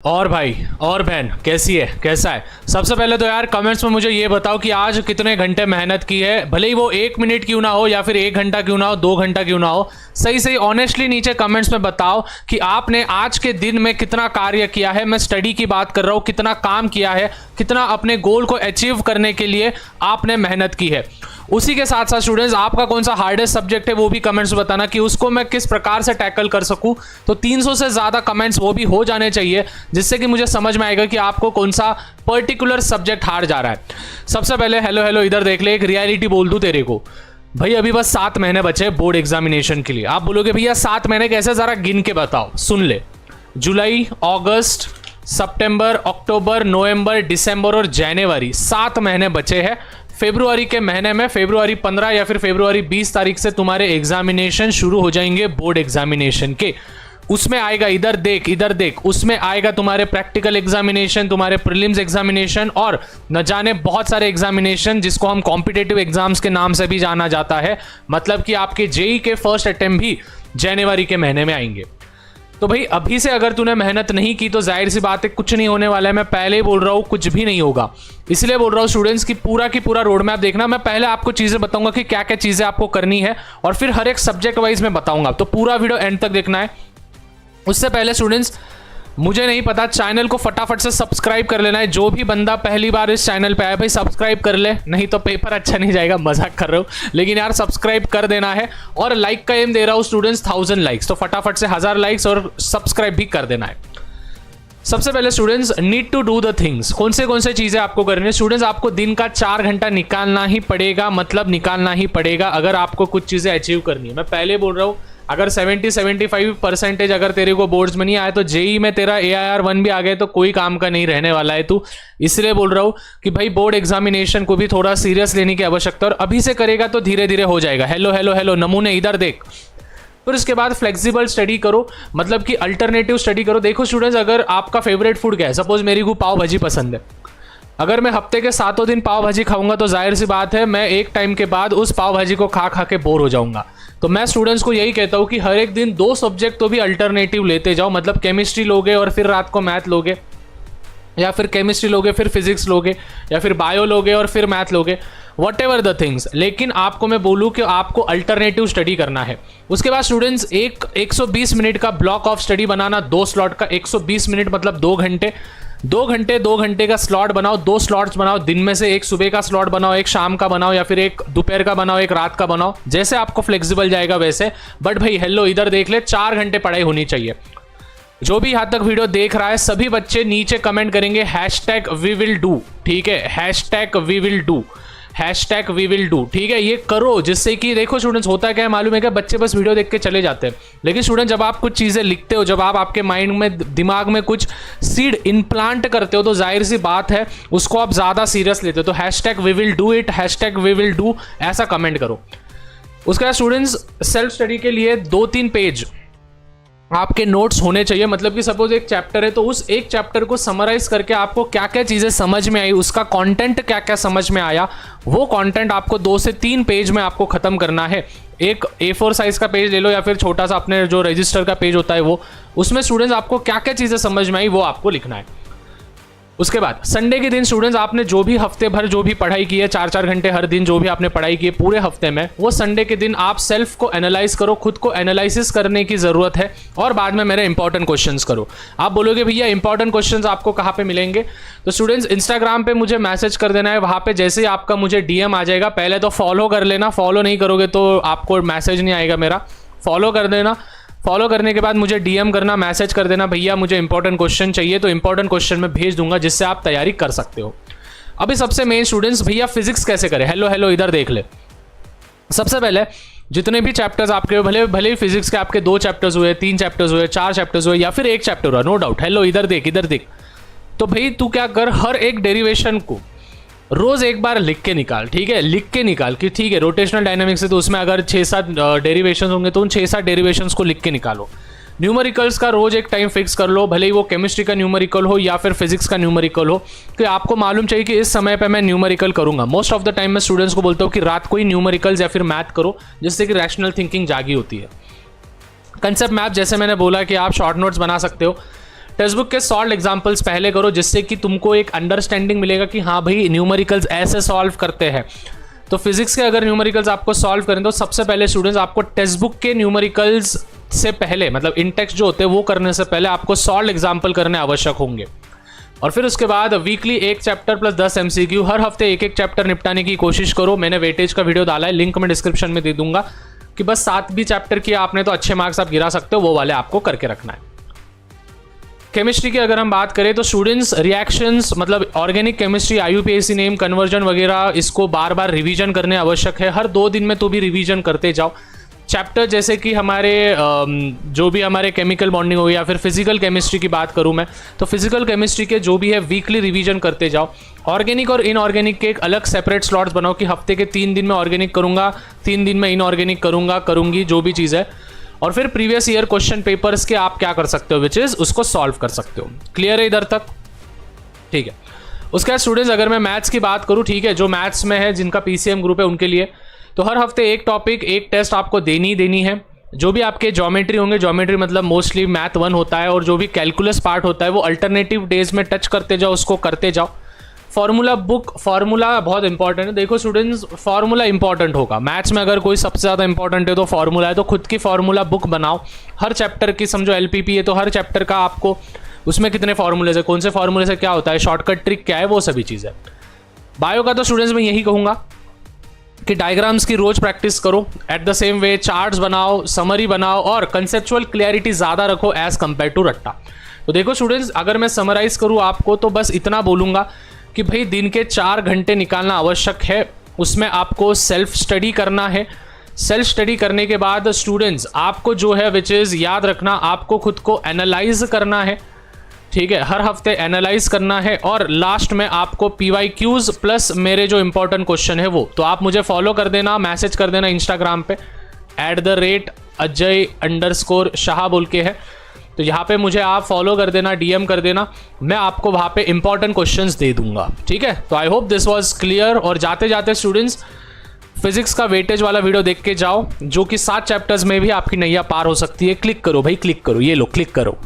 और भाई और बहन कैसी है, कैसा है? सबसे पहले तो यार कमेंट्स में मुझे ये बताओ कि आज कितने घंटे मेहनत की है, भले ही वो 1 मिनट क्यों ना हो या फिर 1 घंटा क्यों ना हो, 2 घंटा क्यों ना हो, सही सही ऑनेस्टली नीचे कमेंट्स में बताओ कि आपने आज के दिन में कितना कार्य किया है। मैं स्टडी की बात कर रहा हूँ, कितना काम किया है, कितना अपने गोल को अचीव करने के लिए आपने मेहनत की है। उसी के साथ साथ स्टूडेंट्स आपका कौन सा हार्डेस्ट सब्जेक्ट है वो भी कमेंट्स में बताना कि उसको मैं किस प्रकार से टैकल कर सकूं। तो 300 से ज़्यादा कमेंट्स वो भी हो जाने चाहिए जिससे कि मुझे समझ में आएगा कि आपको कौन सा पर्टिकुलर सब्जेक्ट हार जा रहा है। सबसे पहले हेलो हेलो इधर देख ले, एक रियलिटी बोल दूं तेरे को भाई, अभी बस 7 महीने बचे बोर्ड एग्जामिनेशन के लिए। आप बोलोगे भैया 7 महीने कैसे, जरा गिन के बताओ। सुन ले, जुलाई, अगस्त, सितंबर, अक्टूबर, नवंबर, दिसंबर और जनवरी, 7 महीने बचे हैं। फरवरी के महीने में फरवरी 15 या फिर फरवरी 20 तारीख से तुम्हारे एग्जामिनेशन शुरू हो जाएंगे बोर्ड एग्जामिनेशन के। उसमें आएगा, इधर देख, उसमें आएगा तुम्हारे प्रैक्टिकल एग्जामिनेशन, तुम्हारे प्रीलिम्स एग्जामिनेशन और न जाने बहुत सारे एग्जामिनेशन जिसको हम कॉम्पिटिटिव एग्जाम्स के नाम से भी जाना जाता है। मतलब कि आपके जेई के फर्स्ट अटेम्प्ट भी जनवरी के महीने में आएंगे। तो भाई अभी से अगर तूने मेहनत नहीं की तो जाहिर सी बात है कुछ नहीं होने वाला है। मैं पहले ही बोल रहा हूँ कुछ भी नहीं होगा, इसलिए बोल रहा हूँ स्टूडेंट्स की पूरा रोड मैप देखना। मैं पहले आपको चीज़ें बताऊंगा कि क्या क्या चीज़ें आपको करनी है और फिर हर एक सब्जेक्ट वाइज में बताऊंगा, तो पूरा वीडियो एंड तक देखना है। उससे पहले स्टूडेंट्स मुझे नहीं पता, चैनल को फटाफट से सब्सक्राइब कर लेना है। जो भी बंदा पहली बार इस चैनल पे आया भाई सब्सक्राइब कर ले, नहीं तो पेपर अच्छा नहीं जाएगा। मजाक कर रहा हूँ, लेकिन यार सब्सक्राइब कर देना है। और लाइक का एम दे रहा हूँ स्टूडेंट्स 1000 लाइक्स, तो फटाफट से 1000 लाइक्स और सब्सक्राइब भी कर देना है। सबसे पहले students need to do the things. कौन से चीजें आपको करनी है स्टूडेंट्स? आपको दिन का 4 घंटा निकालना ही पड़ेगा, मतलब निकालना ही पड़ेगा अगर आपको कुछ चीजें अचीव करनी है। मैं पहले बोल रहा हूँ अगर 70-75% अगर तेरे को बोर्ड्स में नहीं आया तो जेई में तेरा AIR1 भी आ गए तो कोई काम का नहीं रहने वाला है तू। इसलिए बोल रहा हूँ कि भाई बोर्ड एग्जामिनेशन को भी थोड़ा सीरियस लेने की आवश्यकता है और अभी से करेगा तो धीरे धीरे हो जाएगा। हेलो हेलो हेलो नमूने इधर देख। फिर उसके बाद फ्लेक्सिबल स्टडी करो, मतलब कि अल्टरनेटिव स्टडी करो। देखो स्टूडेंट्स, अगर आपका फेवरेट फूड क्या है, सपोज मेरी को पाव भाजी पसंद है, अगर मैं हफ्ते के 7 दिन पाव भाजी खाऊंगा तो जाहिर सी बात है मैं एक टाइम के बाद उस पाव भाजी को खा खा के बोर हो जाऊंगा। तो मैं स्टूडेंट्स को यही कहता हूं कि हर एक दिन 2 सब्जेक्ट तो भी अल्टरनेटिव लेते जाओ, मतलब केमिस्ट्री लोगे और फिर रात को मैथ लोगे, या फिर केमिस्ट्री लोगे फिर फिजिक्स लोगे, या फिर बायो लोगे और फिर मैथ लोगे, वट एवर द थिंग्स। लेकिन आपको मैं बोलूँ कि आपको अल्टरनेटिव स्टडी करना है। उसके बाद स्टूडेंट्स 120 मिनट का block of study banana, 2 slot का 120 मिनट मतलब 2 घंटे। 2 घंटे का स्लॉट बनाओ, 2 स्लॉट्स बनाओ। दिन में से एक सुबह का स्लॉट बनाओ, एक शाम का बनाओ, या फिर एक दोपहर का बनाओ, एक रात का बनाओ, जैसे आपको फ्लेक्सिबल जाएगा वैसे। बट भाई हेलो इधर देख ले, 4 घंटे पढ़ाई होनी चाहिए। जो भी यहाँ तक वीडियो देख रहा है सभी बच्चे नीचे कमेंट करेंगे #WeWillDo, ठीक है, #WeWillDo, #WeWillDo, ठीक है। ये करो जिससे कि देखो स्टूडेंट्स होता क्या है मालूम है क्या, बच्चे बस वीडियो देख के चले जाते हैं, लेकिन स्टूडेंट जब आप कुछ चीज़ें लिखते हो, जब आप आपके माइंड में दिमाग में कुछ सीड इम्प्लांट करते हो तो जाहिर सी बात है उसको आप ज़्यादा सीरियस लेते हो। तो #WeWillDoIt, #WeWillDo ऐसा कमेंट करो। उसके बाद स्टूडेंट्स सेल्फ स्टडी के लिए 2-3 पेज आपके नोट्स होने चाहिए। मतलब कि सपोज एक चैप्टर है तो उस एक चैप्टर को समराइज करके आपको क्या क्या चीज़ें समझ में आई, उसका कंटेंट क्या क्या समझ में आया, वो कंटेंट आपको 2 से 3 पेज में आपको ख़त्म करना है। एक A4 साइज़ का पेज ले लो या फिर छोटा सा अपने जो रजिस्टर का पेज होता है वो, उसमें स्टूडेंट्स आपको क्या क्या चीज़ें समझ में आई वो आपको लिखना है। उसके बाद संडे के दिन स्टूडेंट्स आपने जो भी हफ्ते भर जो भी पढ़ाई की है, 4-4 घंटे हर दिन जो भी आपने पढ़ाई की है पूरे हफ्ते में, वो संडे के दिन आप सेल्फ को एनालाइज करो, खुद को एनालिसिस करने की ज़रूरत है और बाद में मेरे इंपॉर्टेंट क्वेश्चंस करो। आप बोलोगे भैया इंपॉर्टेंट क्वेश्चंस आपको कहाँ पे मिलेंगे? तो स्टूडेंट्स इंस्टाग्राम पे मुझे मैसेज कर देना है, वहाँ पे जैसे ही आपका मुझे DM आ जाएगा, पहले तो फॉलो कर लेना, फॉलो नहीं करोगे तो आपको मैसेज नहीं आएगा मेरा, फॉलो कर देना। फॉलो करने के बाद मुझे DM करना, मैसेज कर देना भैया मुझे इंपॉर्टेंट क्वेश्चन चाहिए, तो इंपॉर्टेंट क्वेश्चन मैं भेज दूंगा जिससे आप तैयारी कर सकते हो। अभी सबसे मेन स्टूडेंट्स भैया फिजिक्स कैसे करें, हेलो हेलो इधर देख ले। सबसे पहले जितने भी चैप्टर्स आपके भले ही फिजिक्स के आपके 2 चैप्टर्स हुए, 3 चैप्टर्स हुए, 4 चैप्टर्स हुए या फिर 1 चैप्टर हुआ, नो डाउट, हेलो इधर देख। तो भाई तू क्या कर, हर एक डेरिवेशन को रोज एक बार लिख के निकाल, ठीक है, लिख के निकाल कि ठीक है रोटेशनल डायनामिक्स है तो उसमें अगर 6-7 डेरिवेशंस होंगे तो उन 6-7 डेरिवेशंस को लिख के निकालो। न्यूमेरिकल्स का रोज एक टाइम फिक्स कर लो, भले ही वो केमिस्ट्री का न्यूमेरिकल हो या फिर फिजिक्स का न्यूमेरिकल हो, कि आपको मालूम चाहिए कि इस समय पे मैं न्यूमेरिकल करूंगा। मोस्ट ऑफ द टाइम मैं स्टूडेंट्स को बोलता हूँ कि रात को ही न्यूमेरिकल्स या फिर मैथ करो, जिससे कि रैशनल थिंकिंग जागी होती है। कंसेप्ट मैप जैसे मैंने बोला कि आप शॉर्ट नोट्स बना सकते हो, टेक्स्ट बुक के सॉल्व एग्जाम्पल्स पहले करो, जिससे कि तुमको एक अंडरस्टैंडिंग मिलेगा कि हाँ भाई न्यूमेरिकल्स ऐसे सॉल्व करते हैं। तो फिजिक्स के अगर न्यूमेरिकल्स आपको सॉल्व करें तो सबसे पहले स्टूडेंट्स आपको टेक्स्ट बुक के न्यूमेरिकल्स से पहले, मतलब इन टेक्स्ट जो होते हैं वो करने से पहले आपको सॉल्व एग्जाम्पल करने आवश्यक होंगे। और फिर उसके बाद वीकली एक चैप्टर प्लस 10 MCQ, हर हफ्ते एक एक चैप्टर निपटाने की कोशिश करो। मैंने वेटेज का वीडियो डाला है, लिंक मैं डिस्क्रिप्शन में दे दूंगा, कि बस 7 भी चैप्टर किया आपने तो अच्छे मार्क्स आप गिरा सकते हो, वो वाले आपको करके रखना है। केमिस्ट्री की अगर हम बात करें तो स्टूडेंट्स रिएक्शंस, मतलब organic chemistry, IUPAC name, conversion वगैरह, इसको बार बार रिवीजन करने आवश्यक है। हर 2 दिन में तो भी रिवीजन करते जाओ। चैप्टर जैसे कि हमारे जो भी हमारे केमिकल बॉन्डिंग हो या फिर फिजिकल केमिस्ट्री की बात करूं मैं, तो फिजिकल केमिस्ट्री के जो भी है वीकली रिवीजन करते जाओ। ऑर्गेनिक और इनऑर्गेनिक के एक अलग सेपरेट स्लॉट्स बनाओ कि हफ्ते के 3 दिन में ऑर्गेनिक करूंगा, 3 दिन में इनऑर्गेनिक करूंगी जो भी चीज़ है। और फिर प्रीवियस ईयर क्वेश्चन पेपर्स के आप क्या कर सकते हो, विच इज़ उसको सॉल्व कर सकते हो। क्लियर है इधर तक? ठीक है। उसके बाद स्टूडेंट्स अगर मैं मैथ्स की बात करूँ, ठीक है, जो मैथ्स में है, जिनका PCM ग्रुप है उनके लिए, तो हर हफ्ते एक टॉपिक, एक टेस्ट आपको देनी है। जो भी आपके ज्योमेट्री होंगे, ज्योमेट्री मतलब मोस्टली मैथ 1 होता है, और जो भी कैलकुलस पार्ट होता है वो अल्टरनेटिव डेज में टच करते जाओ, उसको करते जाओ। फॉर्मूला बुक, फॉर्मूला बहुत इंपॉर्टेंट है। देखो स्टूडेंट्स, फॉर्मूला इंपॉर्टेंट होगा मैथ्स में, अगर कोई सबसे ज़्यादा इंपॉर्टेंट है तो फॉर्मूला है। तो खुद की फॉर्मूला बुक बनाओ हर चैप्टर की। समझो LPP है तो हर चैप्टर का आपको उसमें कितने फॉर्मूले है, कौन से फॉर्मूले से क्या होता है, शॉर्टकट ट्रिक क्या है, वो सभी चीज़ें। बायो का तो स्टूडेंट्स मैं यही कहूँगा कि डायग्राम्स की रोज प्रैक्टिस करो, at the same way charts बनाओ, समरी बनाओ, और कंसेप्चुअल क्लैरिटी ज़्यादा रखो एज कंपेयर टू रट्टा। तो देखो स्टूडेंट्स, अगर मैं समराइज करूँ आपको तो बस इतना बोलूँगा कि भाई दिन के 4 घंटे निकालना आवश्यक है। उसमें आपको सेल्फ स्टडी करना है। सेल्फ स्टडी करने के बाद स्टूडेंट्स आपको जो है विच इज़ याद रखना, आपको खुद को एनालाइज करना है। ठीक है, हर हफ्ते एनालाइज करना है, और लास्ट में आपको PYQs प्लस मेरे जो इंपॉर्टेंट क्वेश्चन है वो। तो आप मुझे फॉलो कर देना, मैसेज कर देना इंस्टाग्राम पे @Ajay_Shah बोल के है, तो यहाँ पे मुझे आप फॉलो कर देना, DM कर देना, मैं आपको वहाँ पे इंपॉर्टेंट क्वेश्चंस दे दूंगा। ठीक है, तो I hope this was clear. और जाते जाते स्टूडेंट्स फिजिक्स का वेटेज वाला वीडियो देख के जाओ, जो कि 7 चैप्टर्स में भी आपकी नैया पार हो सकती है। क्लिक करो भाई, क्लिक करो, ये लो क्लिक करो।